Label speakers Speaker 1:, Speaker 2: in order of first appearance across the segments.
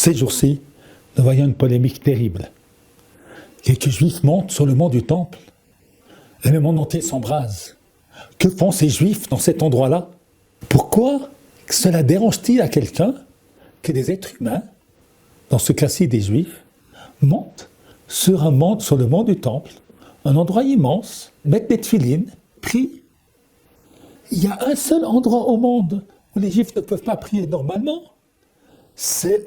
Speaker 1: Ces jours-ci, nous voyons une polémique terrible. Quelques juifs montent sur le mont du Temple. Et le monde entier s'embrase. Que font ces juifs dans cet endroit-là? Pourquoi cela dérange-t-il à quelqu'un que des êtres humains, dans ce cas-ci des juifs, montent sur le mont du Temple, un endroit immense, mettent des tefilines, prient? Il y a un seul endroit au monde où les juifs ne peuvent pas prier normalement. C'est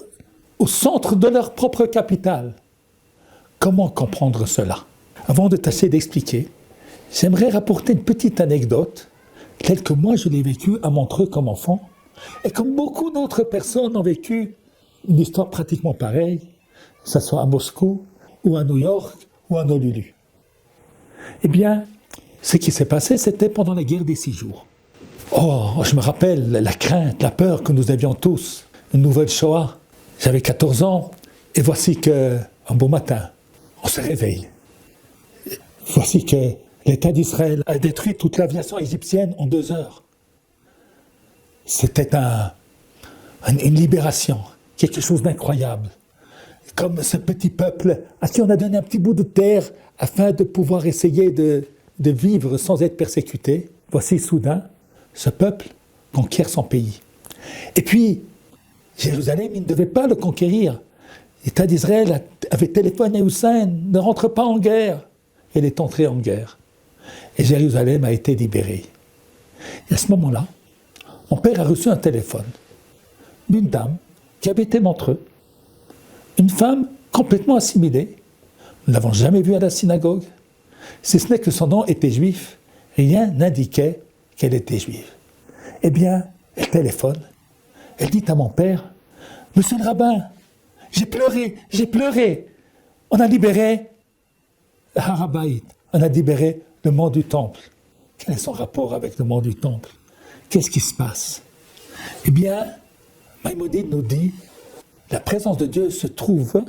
Speaker 1: au centre de leur propre capitale. Comment comprendre cela? Avant de tâcher d'expliquer, j'aimerais rapporter une petite anecdote, telle que moi je l'ai vécue à Montreux comme enfant, et comme beaucoup d'autres personnes ont vécu une histoire pratiquement pareille, que ce soit à Moscou, ou à New York, ou à Honolulu. Eh bien, ce qui s'est passé, c'était pendant la guerre des 6 jours. Oh, je me rappelle la crainte, la peur que nous avions tous, une nouvelle Shoah. J'avais 14 ans, et voici qu'un beau matin, on se réveille. Voici que l'État d'Israël a détruit toute l'aviation égyptienne en 2 heures. C'était une libération, quelque chose d'incroyable. Comme ce petit peuple à qui on a donné un petit bout de terre afin de pouvoir essayer de vivre sans être persécuté. Voici soudain, ce peuple conquiert son pays. Et puis, Jérusalem, il ne devait pas le conquérir. L'État d'Israël avait téléphoné à Hussein, ne rentre pas en guerre. Elle est entrée en guerre. Et Jérusalem a été libérée. Et à ce moment-là, mon père a reçu un téléphone d'une dame qui habitait Montreux, une femme complètement assimilée. Nous ne l'avons jamais vue à la synagogue. Si ce n'est que son nom était juif, rien n'indiquait qu'elle était juive. Eh bien, elle téléphone. Elle dit à mon père, « Monsieur le rabbin, j'ai pleuré. On a libéré Har HaBayit, on a libéré le mont du Temple. » Quel est son rapport avec le mont du Temple? Qu'est-ce qui se passe? Eh bien, Maïmonide nous dit, la présence de Dieu se trouve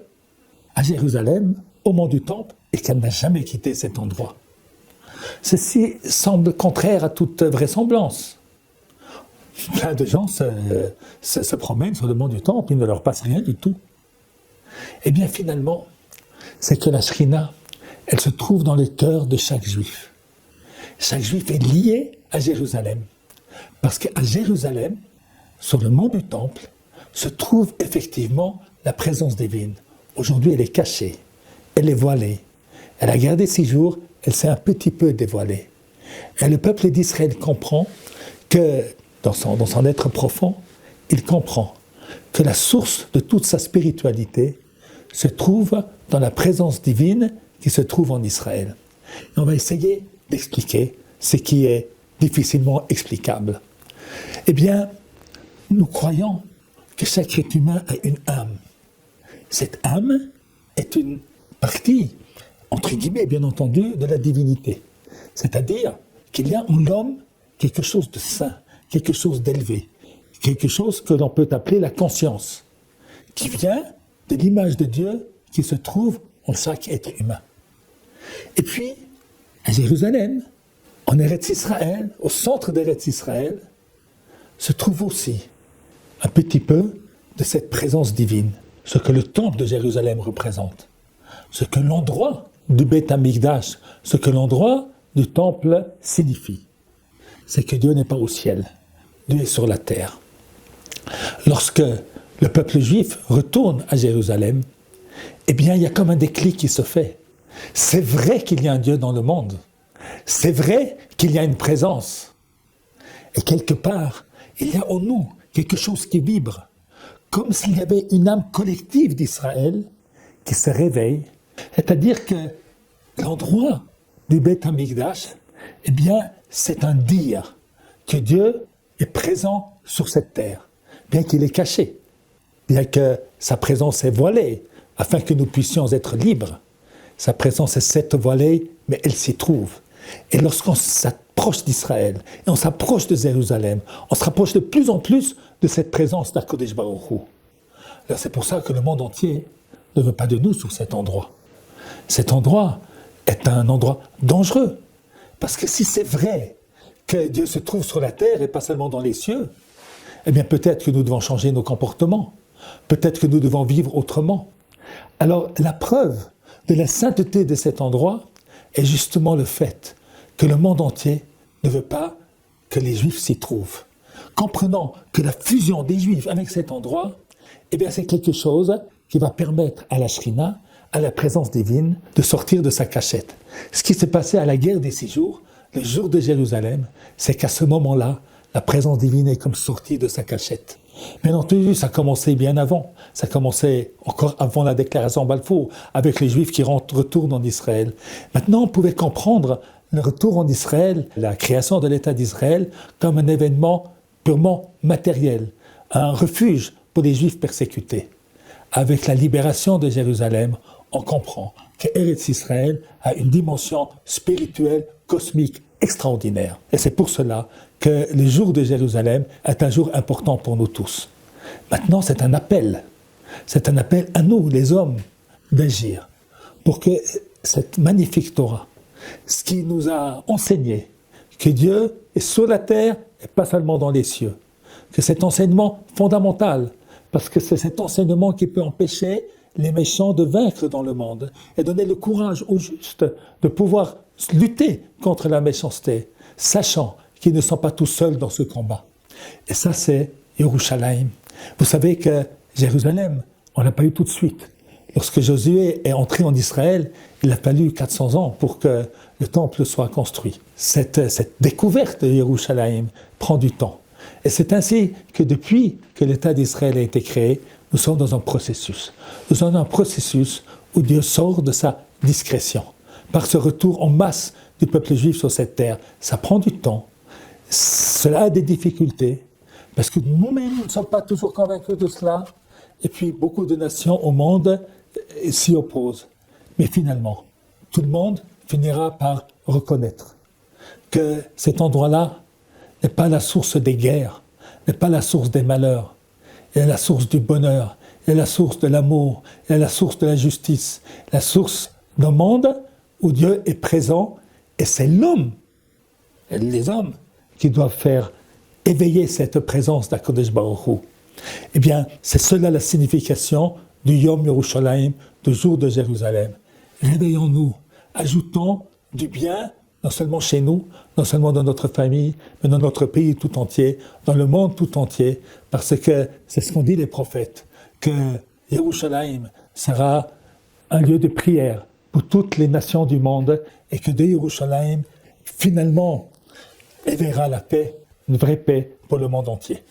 Speaker 1: à Jérusalem, au mont du Temple, et qu'elle n'a jamais quitté cet endroit. Ceci semble contraire à toute vraisemblance. Plein de gens se promènent sur le mont du Temple, il ne leur passe rien du tout. Eh bien, finalement, c'est que la Shrina, elle se trouve dans le cœur de chaque juif. Chaque juif est lié à Jérusalem. Parce qu'à Jérusalem, sur le mont du Temple, se trouve effectivement la présence divine. Aujourd'hui, elle est cachée, elle est voilée. Elle a gardé 6 jours, elle s'est un petit peu dévoilée. Et le peuple d'Israël comprend que, dans son être profond, il comprend que la source de toute sa spiritualité se trouve dans la présence divine qui se trouve en Israël. Et on va essayer d'expliquer ce qui est difficilement explicable. Eh bien, nous croyons que chaque être humain a une âme. Cette âme est une partie, entre guillemets, bien entendu, de la divinité. C'est-à-dire qu'il y a en l'homme quelque chose de saint, quelque chose d'élevé, quelque chose que l'on peut appeler la conscience, qui vient de l'image de Dieu qui se trouve en chaque être humain. Et puis, à Jérusalem, en Eretz Israël, au centre d'Eretz Israël, se trouve aussi un petit peu de cette présence divine, ce que le temple de Jérusalem représente, ce que l'endroit du Beth Amikdash, ce que l'endroit du temple signifie. C'est que Dieu n'est pas au ciel, Dieu est sur la terre. Lorsque le peuple juif retourne à Jérusalem, eh bien, il y a comme un déclic qui se fait. C'est vrai qu'il y a un Dieu dans le monde. C'est vrai qu'il y a une présence. Et quelque part, il y a en nous quelque chose qui vibre, comme s'il y avait une âme collective d'Israël qui se réveille. C'est-à-dire que l'endroit du Beth Amikdash, eh bien, c'est un dire que Dieu est présent sur cette terre, bien qu'il est caché, bien que sa présence est voilée, afin que nous puissions être libres. Sa présence est certes voilée, mais elle s'y trouve. Et lorsqu'on s'approche d'Israël, et on s'approche de Jérusalem, on se rapproche de plus en plus de cette présence d'Akodesh Baruch Hu. Alors c'est pour ça que le monde entier ne veut pas de nous sur cet endroit. Cet endroit est un endroit dangereux. Parce que si c'est vrai que Dieu se trouve sur la terre et pas seulement dans les cieux, eh bien peut-être que nous devons changer nos comportements. Peut-être que nous devons vivre autrement. Alors, la preuve de la sainteté de cet endroit est justement le fait que le monde entier ne veut pas que les Juifs s'y trouvent. Comprenant que la fusion des Juifs avec cet endroit, eh bien, c'est quelque chose qui va permettre à la Shrina, à la présence divine, de sortir de sa cachette. Ce qui s'est passé à la guerre des 6 jours, le jour de Jérusalem, c'est qu'à ce moment-là, la présence divine est comme sortie de sa cachette. Bien entendu, ça commençait bien avant. Ça commençait encore avant la déclaration Balfour, avec les Juifs qui retournent en Israël. Maintenant, on pouvait comprendre le retour en Israël, la création de l'État d'Israël, comme un événement purement matériel, un refuge pour les Juifs persécutés. Avec la libération de Jérusalem, on comprend que Eretz Israël a une dimension spirituelle, cosmique, extraordinaire. Et c'est pour cela que le jour de Jérusalem est un jour important pour nous tous. Maintenant, c'est un appel. C'est un appel à nous, les hommes, d'agir pour que cette magnifique Torah, ce qui nous a enseigné que Dieu est sur la terre et pas seulement dans les cieux, que cet enseignement fondamental, parce que c'est cet enseignement qui peut empêcher les méchants de vaincre dans le monde et donner le courage aux justes de pouvoir lutter contre la méchanceté, sachant qu'ils ne sont pas tout seuls dans ce combat. Et ça, c'est Yerushalayim. Vous savez que Jérusalem, on l'a pas eu tout de suite. Lorsque Josué est entré en Israël, il a fallu 400 ans pour que le temple soit construit. Cette découverte de Yerushalayim prend du temps. Et c'est ainsi que depuis que l'État d'Israël a été créé, nous sommes dans un processus. Nous sommes dans un processus où Dieu sort de sa discrétion. Par ce retour en masse du peuple juif sur cette terre, ça prend du temps. Cela a des difficultés, parce que nous-mêmes ne sommes pas toujours convaincus de cela. Et puis beaucoup de nations au monde s'y opposent. Mais finalement, tout le monde finira par reconnaître que cet endroit-là n'est pas la source des guerres, n'est pas la source des malheurs, il est la source du bonheur, il est la source de l'amour, il est la source de la justice, la source d'un monde où Dieu est présent, et c'est l'homme, et les hommes, qui doivent faire éveiller cette présence d'Akadosh Baruch Hu. Eh bien, c'est cela la signification du Yom Yerushalayim, du jour de Jérusalem. Réveillons-nous, ajoutons du bien, non seulement chez nous, non seulement dans notre famille, mais dans notre pays tout entier, dans le monde tout entier, parce que c'est ce qu'ont dit les prophètes, que Yerushalayim sera un lieu de prière pour toutes les nations du monde, et que de Yerushalayim, finalement, éveillera la paix, une vraie paix pour le monde entier.